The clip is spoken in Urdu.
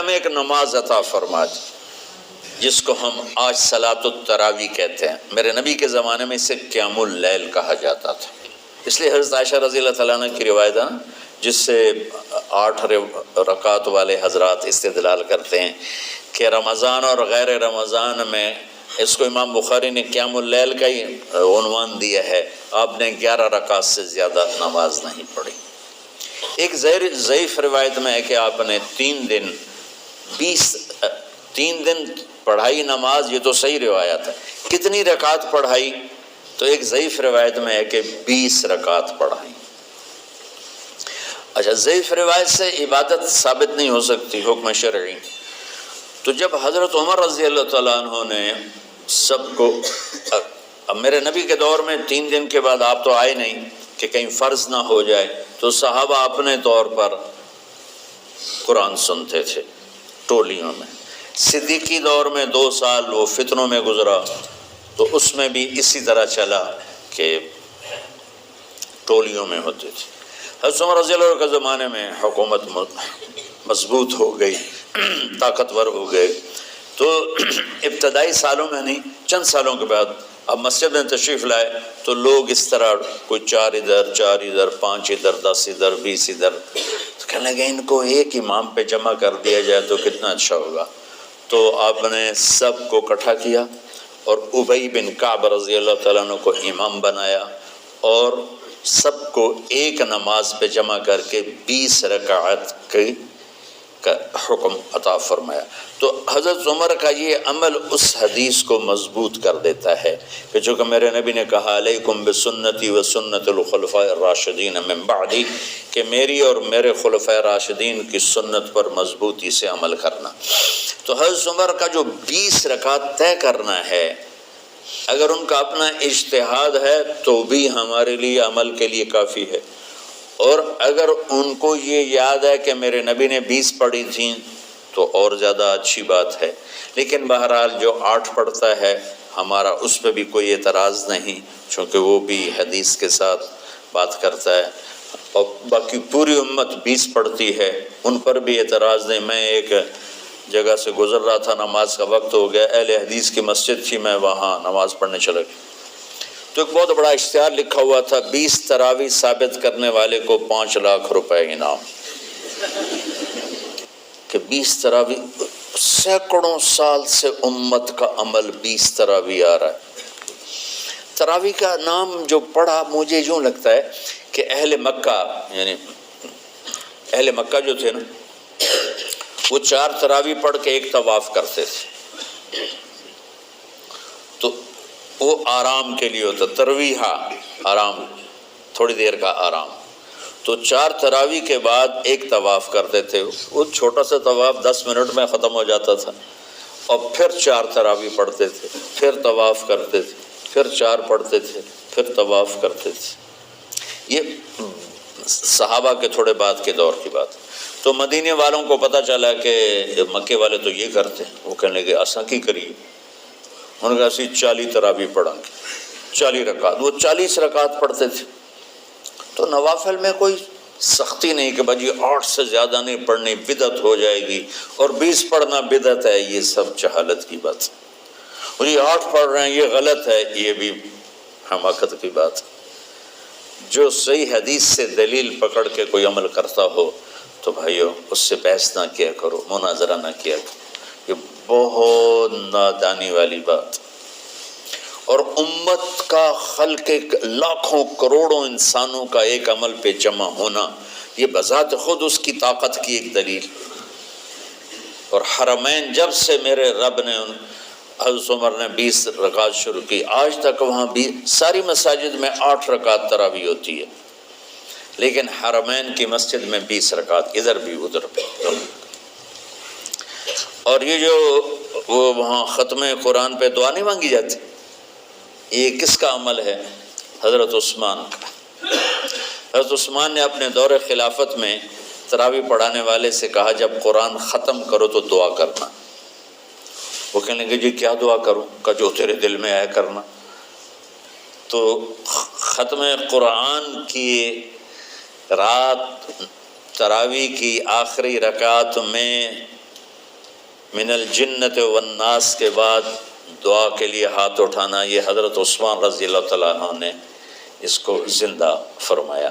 میں ایک نماز عطا فرما دی جس کو ہم آج صلاۃ التراویح کہتے ہیں. میرے نبی کے زمانے میں اسے قیام اللیل کہا جاتا تھا. اس لیے حضرت عائشہ رضی اللہ تعالیٰ عنہ کی روایت ہے جس سے 8 رکعت والے حضرات استدلال کرتے ہیں کہ رمضان اور غیر رمضان میں اس کو امام بخاری نے قیام اللیل کا ہی عنوان دیا ہے. آپ نے 11 رکعت سے زیادہ نماز نہیں پڑھی. ایک ضعیف روایت میں ہے کہ آپ نے 3 دن پڑھائی نماز. یہ تو صحیح روایت ہے. کتنی رکعت پڑھائی؟ تو ایک ضعیف روایت میں ہے کہ 20 رکعت پڑھائی. اچھا، ضعیف روایت سے عبادت ثابت نہیں ہو سکتی حکم شرعی. تو جب حضرت عمر رضی اللہ تعالیٰ عنہ نے سب کو، اب میرے نبی کے دور میں 3 دن کے بعد آپ تو آئے نہیں کہ کہیں فرض نہ ہو جائے، تو صحابہ اپنے طور پر قرآن سنتے تھے ٹولیوں میں. صدیقی دور میں 2 سال وہ فتنوں میں گزرا، تو اس میں بھی اسی طرح چلا کہ ٹولیوں میں ہوتے تھے. حضرت عمر رضی اللہ عنہ کے زمانے میں حکومت مضبوط ہو گئی، طاقتور ہو گئے، تو ابتدائی سالوں میں نہیں، چند سالوں کے بعد اب مسجد میں تشریف لائے تو لوگ اس طرح کوئی 4 ادھر 4 ادھر 5 ادھر 10 ادھر 20 ادھر، تو کہنے لگے ان کو ایک امام پہ جمع کر دیا جائے تو کتنا اچھا ہوگا. تو آپ نے سب کو اکٹھا کیا اور ابی بن کعب رضی اللہ تعالیٰ عنہ کو امام بنایا اور سب کو ایک نماز پہ جمع کر کے 20 رکعت کا حکم عطا فرمایا. تو حضرت عمر کا یہ عمل اس حدیث کو مضبوط کر دیتا ہے کہ چونکہ میرے نبی نے کہا علیکم بسنتی و سنت الخلفاء الراشدین من بعدی، کہ میری اور میرے خلفاء راشدین کی سنت پر مضبوطی سے عمل کرنا. تو حضرت عمر کا جو 20 رکعت طے کرنا ہے، اگر ان کا اپنا اجتہاد ہے تو بھی ہمارے لیے عمل کے لیے کافی ہے، اور اگر ان کو یہ یاد ہے کہ میرے نبی نے 20 پڑھی تھیں تو اور زیادہ اچھی بات ہے. لیکن بہرحال جو 8 پڑھتا ہے ہمارا اس پہ بھی کوئی اعتراض نہیں، چونکہ وہ بھی حدیث کے ساتھ بات کرتا ہے، اور باقی پوری امت 20 پڑھتی ہے ان پر بھی اعتراض نہیں. میں ایک جگہ سے گزر رہا تھا، نماز کا وقت ہو گیا، اہل حدیث کی مسجد تھی، میں وہاں نماز پڑھنے چلا گیا تو ایک بہت بڑا اشتہار لکھا ہوا تھا 20 تراویح ثابت کرنے والے کو 5 لاکھ روپے انعام. کہ 20 تراویح، سینکڑوں سال سے امت کا عمل 20 تراویح آ رہا ہے. تراویح کا نام جو پڑھا مجھے یوں لگتا ہے کہ اہل مکہ، یعنی اہل مکہ جو تھے نا، وہ 4 تراویح پڑھ کے ایک طواف کرتے تھے، تو وہ آرام کے لیے ہوتا، ترویحہ آرام، تھوڑی دیر کا آرام. تو 4 تراویح کے بعد ایک طواف کرتے تھے. وہ چھوٹا سا طواف 10 منٹ میں ختم ہو جاتا تھا، اور پھر 4 تراویح پڑھتے تھے، پھر طواف کرتے تھے، پھر 4 پڑھتے تھے، پھر طواف کرتے تھے. یہ صحابہ کے تھوڑے بعد کے دور کی بات. تو مدینے والوں کو پتہ چلا کہ مکے والے تو یہ کرتے ہیں، وہ کہنے لگے اساں کی کریے. انہوں نے کہا اسی 40 تراویح پڑھیں گے، 40 رکعت. وہ 40 رکعت پڑھتے تھے. تو نوافل میں کوئی سختی نہیں کہ بھائی 8 سے زیادہ نہیں پڑھنی، بدعت ہو جائے گی، اور 20 پڑھنا بدعت ہے، یہ سب جہالت کی بات ہے. اور یہ 8 پڑھ رہے ہیں یہ غلط ہے، یہ بھی حماقت کی بات ہے. جو صحیح حدیث سے دلیل پکڑ کے کوئی عمل کرتا ہو تو بھائیو اس سے بحث نہ کیا کرو، مناظرہ نہ کیا کرو. یہ بہت نادانی والی بات. اور امت کا خلق لاکھوں کروڑوں انسانوں کا ایک عمل پہ جمع ہونا، یہ بذات خود اس کی طاقت کی ایک دلیل. اور حرمین جب سے میرے رب نے حضرت عمر نے 20 رکعت شروع کی، آج تک وہاں بھی ساری مساجد میں 8 رکعت تراویح ہوتی ہے، لیکن حرمین کی مسجد میں 20 رکعت، ادھر بھی ادھر بھی. اور یہ جو وہ وہاں ختم قرآن پہ دعا نہیں مانگی جاتی، یہ کس کا عمل ہے؟ حضرت عثمان کا. حضرت عثمان نے اپنے دور خلافت میں تراویح پڑھانے والے سے کہا جب قرآن ختم کرو تو دعا کرنا. وہ کہنے لگے جی کیا دعا کروں؟ کہ جو تیرے دل میں آئے کرنا. تو ختم قرآن کی رات تراویح کی آخری رکعت میں من الجنت والناس کے بعد دعا کے لیے ہاتھ اٹھانا، یہ حضرت عثمان رضی اللہ تعالیٰ عنہ نے اس کو زندہ فرمایا۔